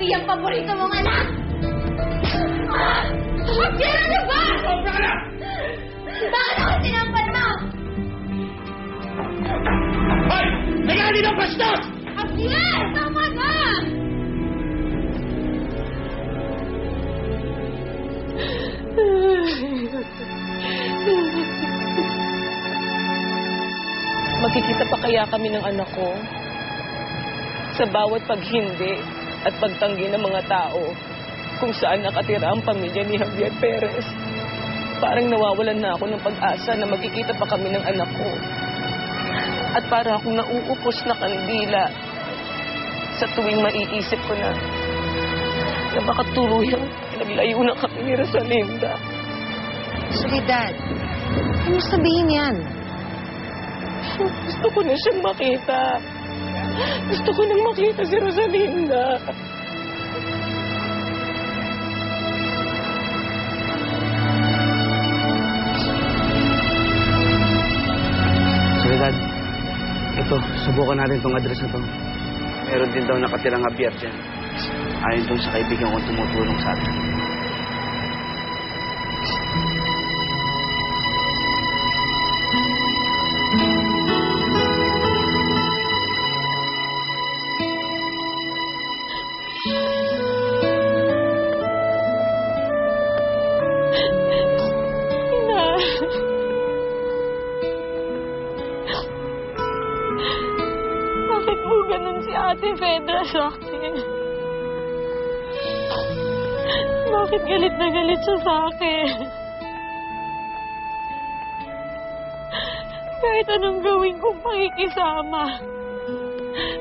hindi ang paborito mong anak! Javier, ano ba? Sobra ka na! Bakit ako sinampal mo? Hoy! Nagkaka dito ang bastos! Javier, tama na! Magkikita pa kaya kami ng anak ko? Sa bawat paghindi at pagtanggi ng mga tao kung saan nakatira ang pamilya ni Javier Perez. Parang nawawalan na ako ng pag-asa na magkikita pa kami ng anak ko. At para akong nauupos na kandila sa tuwing maiisip ko na baka tuluyang naglayo na kami ni Rosalinda. Soledad, ano mo sabihin yan? Gusto ko na siyang makita. Gusto ko nang makita si Rosalinda. Soledad, ito, subukan natin tong address na to. Meron din daw nakatirang Javier dyan. Ayon dun sa kaibigan kong tumutulong sa atin. Bakit mo ganun si Ate Fedra sa akin? Bakit galit na galit siya sa akin? Kahit anong gawin kong pakikisama,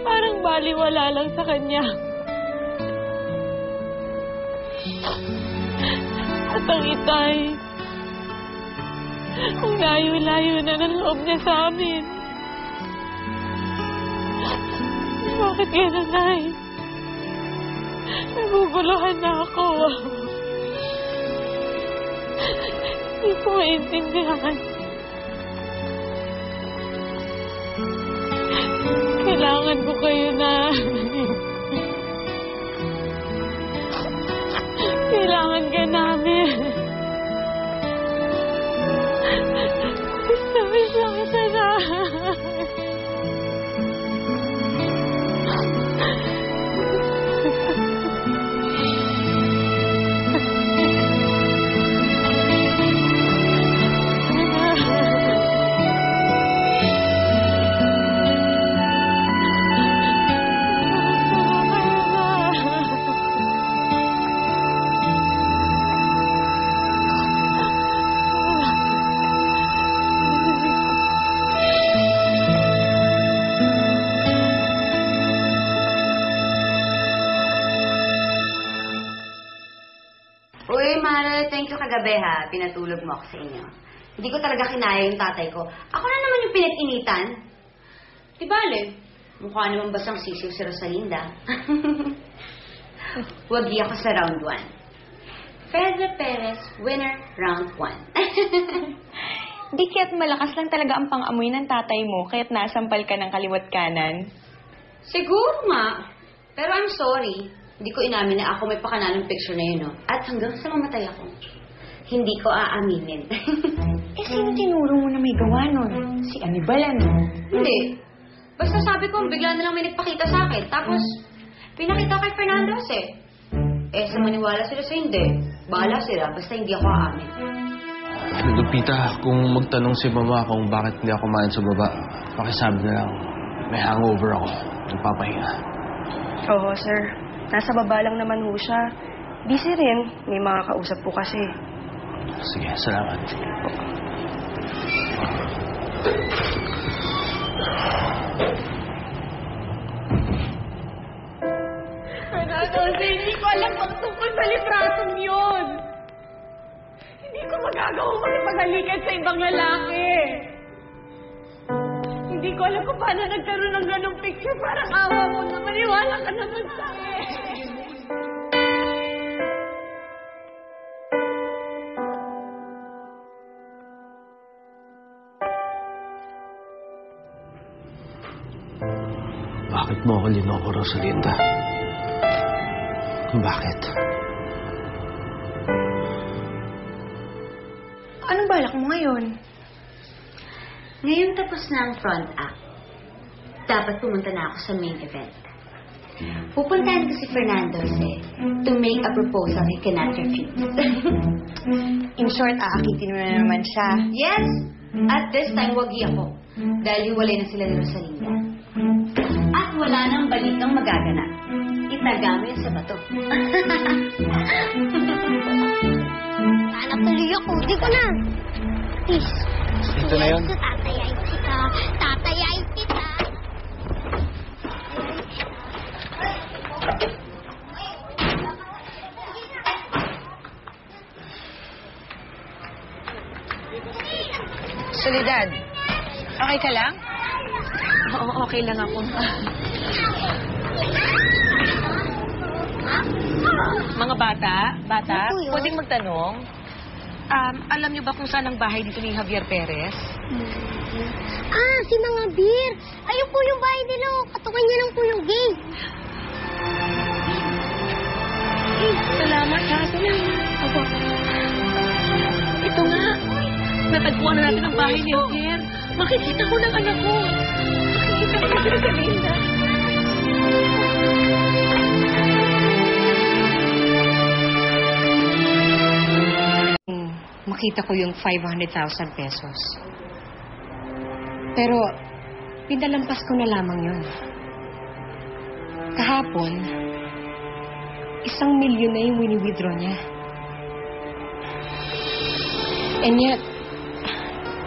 parang baliwala lang sa kanya. At ang itay, ang layo-layo na ng loob niya sa amin. Bakit gano'n, Nay? Naguguluhan na ako. Hindi ko maintindihan. Kailangan ko kayo na. Kailangan ka namin. Miss lang kita na. Uy, Mare, thank you kagabi ha. Pinatulog mo ako sa inyo. Hindi ko talaga kinaya yung tatay ko. Ako na naman yung pinag-initan. Di bale, mukha naman basang sisiw si Rosalinda. Wagi ako sa round 1. Fedra Perez, winner, round 1. Di kaya't malakas lang talaga ang pang-amoy ng tatay mo kaya't nasampal ka ng kaliwat kanan? Siguro nga. Pero I'm sorry. Hindi ko inamin na ako may pakanalong picture na yun, no? At hanggang sa mamatay ako, hindi ko aaminin. Sino tinuro mo na may gawa nun? Si Anibalan, no? Hindi. Basta sabi ko, bigla na lang may nagpakita sa akin. Tapos, pinakita kay Fernandez sa maniwala sila sa hindi. Bahala sila, basta hindi ako aamin. Lupita, kung magtanong si Mama kung bakit hindi ako kumain sa baba, pakisabi na lang, may hangover ako. Nagpapahinga. Oo, sir. Nasa baba lang naman ho siya. Busy rin. May mga kausap po kasi. Sige, salamat. Fernando, hindi ko alam ang tungkol sa libratong yun. Hindi ko magagawang makipaghalikan sa ibang lalaki. Hindi ko alam kung paano nagkaroon ng ganong picture. Parang awa mo na maniwala ka naman sa akin. Bakit mo ako linoko, Rosalinda? Bakit? Anong balak mo ngayon? Ngayon tapos na ang front act. Dapat pumunta na ako sa main event. Pupuntahan ko si Fernando to make a proposal he cannot refuse. In short, aakitin mo na naman siya. Yes! At this time, wagi ako. Dahil hiwalay na sila ni Rosalinda. At wala nang balitang magaganap. Itaga mo yan sa bato. Hanap tuloy ako. Di ko na. Please. Ito na yun. Tatayain kita. Tatayain kita. Soledad, okay ka lang? Oo, okay lang ako. Mga bata, Ano yun? pwedeng magtanong? Alam niyo ba kung saan ang bahay dito ni Javier Perez? Ah, si Mga Beer. Ayun po yung bahay nila. Katukan niya lang po yung gate. Salamat ha, salamat. Ito nga, natagpuan na natin ang bahay ni Javier. Makikita ko ng anak ko. Makikita ko na sa Linda. Makita ko yung 500,000 pesos. Pero, pinalampas ko na lamang yun. Kahapon, 1,000,000 na yung wini-withdraw niya. And yet,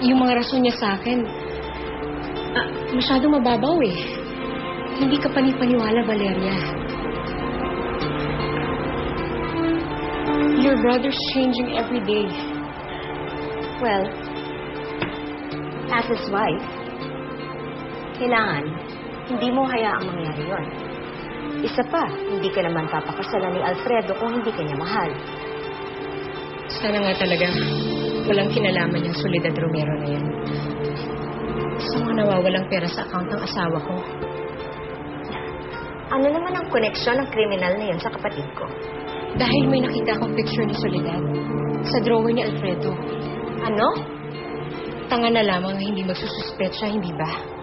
yung mga rason niya sa akin, masyadong mababaw eh. Hindi ka panipaniwala, Valeria. Your brother's changing every day. Well, as his wife, kailangan, hindi mo hayaang mangyari yun. Isa pa, hindi ka naman papakasalan ni Alfredo kung hindi ka niya mahal. Sana nga talaga, walang kinalaman yung Soledad Romero na yan. Sa mga nawawalang pera sa account ng asawa ko. Ano naman ang koneksyon ng kriminal na yun sa kapatid ko? Dahil may nakita akong picture ni Soledad sa drawer ni Alfredo. Ano? Tanga na lamang na hindi magsususpet siya, hindi ba?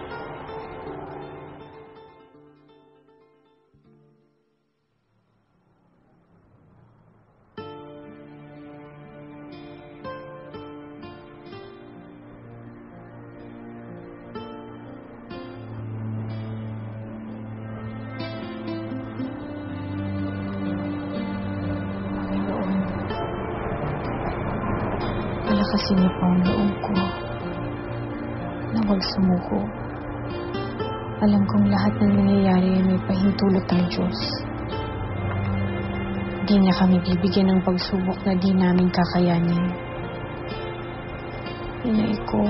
Palakasin niyo po ang loob ko na huwag sumuko. Alam kong lahat ng nangyayari ay may pahintulot ng Diyos. Di niya kami bibigyan ng pagsubok na di namin kakayanin. Inay ko,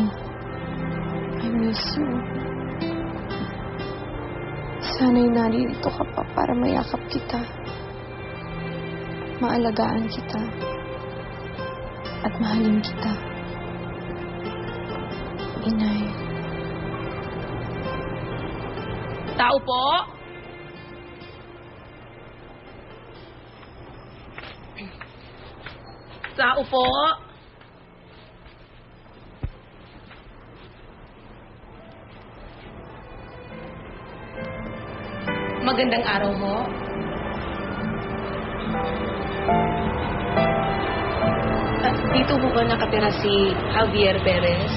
I miss you. Sana'y naririto ka pa para mayakap kita. Maalagaan kita. At mahalin kita. Inay. Tao po? Tao po? Magandang araw ho. Dito po ba nakatira si Javier Perez?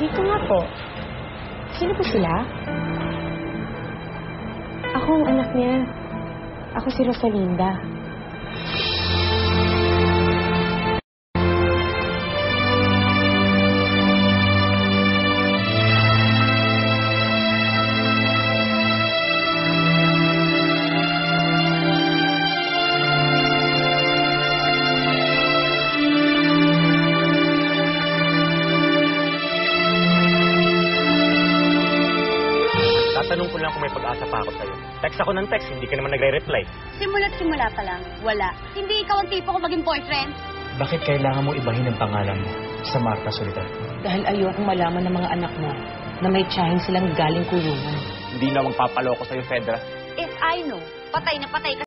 Dito nga po. Sino po sila? Ako ang anak niya. Ako si Rosalinda. Tatanong ko lang kung may pag-asa pa ako sa'yo. Text ako ng text, hindi ka naman nagre-reply. Simula't simula pa lang. Wala. Hindi ikaw ang tipo ko maging boyfriend. Bakit kailangan mo ibahin ang pangalan mo sa Marta Soledad? Dahil ayokong malaman ng mga anak mo na may tsahin silang galing kulungan. Hindi na magpapaloko sa'yo, Fedra. If I know, patay na patay ka